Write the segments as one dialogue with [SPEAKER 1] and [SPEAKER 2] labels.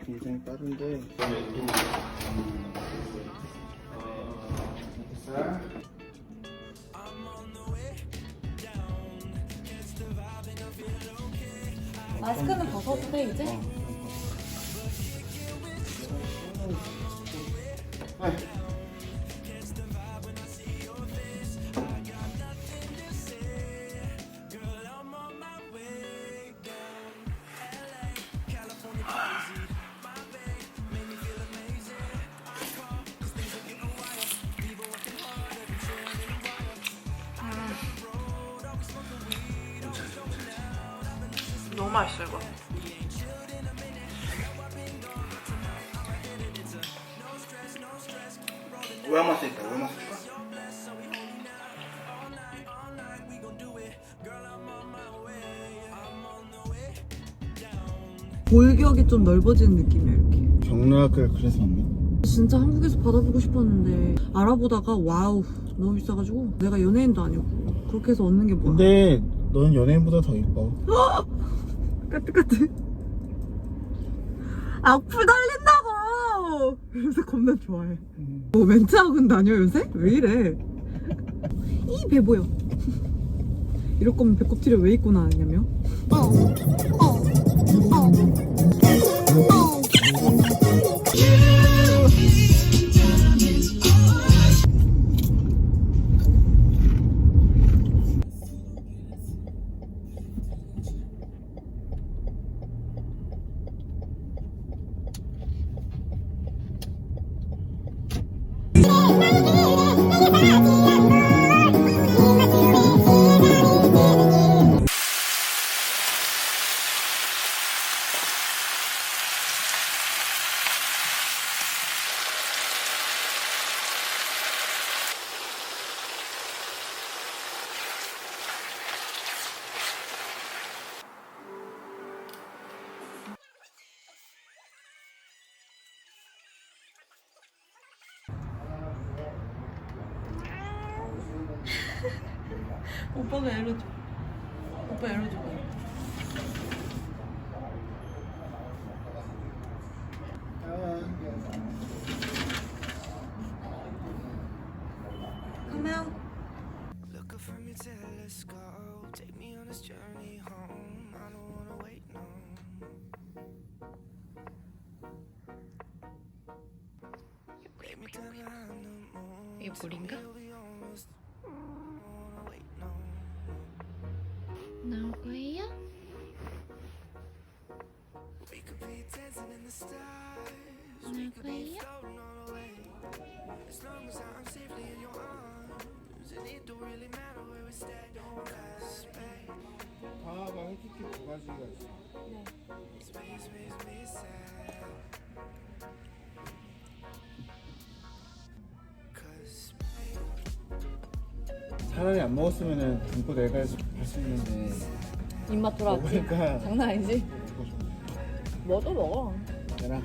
[SPEAKER 1] 굉장히 빠른데.
[SPEAKER 2] 마스크는 벗어도 돼 이제?
[SPEAKER 3] 너무 맛있어 이거.
[SPEAKER 1] 왜 맛있을까? 왜 맛있을까?
[SPEAKER 2] 골격이 좀 넓어지는 느낌이야 이렇게.
[SPEAKER 1] 경락을 그래서 왔나?
[SPEAKER 2] 진짜 한국에서 받아보고 싶었는데 알아보다가 와우 너무 비싸가지고 내가 연예인도 아니고 그렇게 해서 얻는 게 뭐야.
[SPEAKER 1] 근데 넌 연예인보다 더 이뻐.
[SPEAKER 2] 까뜨까뜨. 악플 달린다고! 그래서 겁나 좋아해. 뭐 멘트학원 다녀 요새? 왜 이래? 이 배 보여. 이럴 거면 배꼽 티를 왜 입고 나왔냐며? 오빠가 열어줘. 오빠 열어줘. Come out.
[SPEAKER 4] Look up from your telescope, take me on this journey home. I don't wanna wait no more. Take me down behind the moon.
[SPEAKER 3] 이게 물인가? 나올 거예요?
[SPEAKER 4] We could be dancing in the stars.
[SPEAKER 3] 나올 거예요?
[SPEAKER 4] Floating all the way. As long as I'm safely in your arms, and it don't really matter where we stay. Don't ask me.
[SPEAKER 1] 방아가 해줄게 두 가지가 있어.
[SPEAKER 4] Space makes me sad. 'Cause
[SPEAKER 1] 차라리 안 먹었으면은 굶고 내가 할수 있는데
[SPEAKER 2] 입맛 돌아왔지?
[SPEAKER 1] 먹으니까
[SPEAKER 2] 장난 아니지?
[SPEAKER 1] 먹고 싶어.
[SPEAKER 2] 뭐도 먹어.
[SPEAKER 1] 내라.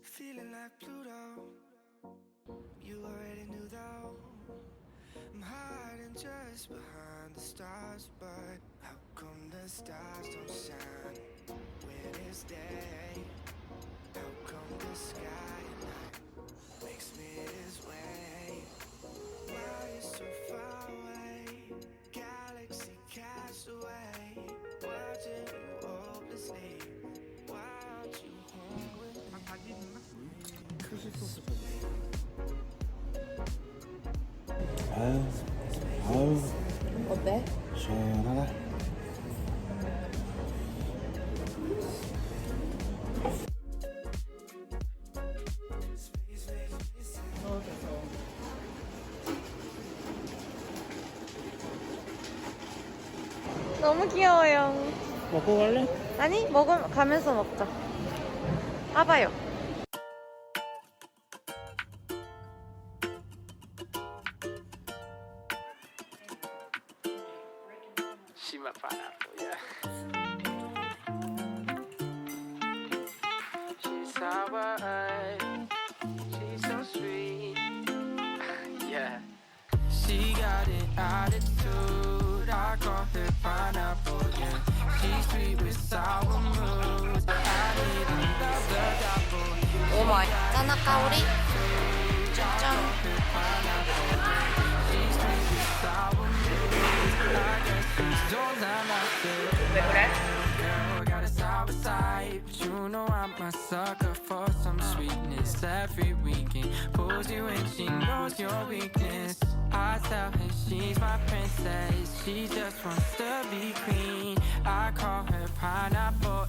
[SPEAKER 4] feeling like Pluto. You already knew though. I'm hiding just behind the stars, but how come the stars don't shine when it's day? How come the sky at night makes me this way? Why you so far away? Galaxy cast away, watching you hopelessly. Why aren't you home with me?
[SPEAKER 1] 아유
[SPEAKER 2] 어때?
[SPEAKER 1] 시원하다.
[SPEAKER 3] 너무 귀여워요.
[SPEAKER 1] 먹고 갈래?
[SPEAKER 3] 아니 가면서 먹자. 봐봐요.
[SPEAKER 4] She my pineapple, yeah. She's sour, she's so sweet. She's sweet with sour moves. I need another double.
[SPEAKER 3] 오 마이. 짜나까우리. 짠. 왜 그래?
[SPEAKER 4] Got a sour side, but you know I'm a sucker for some sweetness. Every weekend pulls you in, she knows your weakness. I tell her she's my princess, she just wants to be queen. I call her pineapple.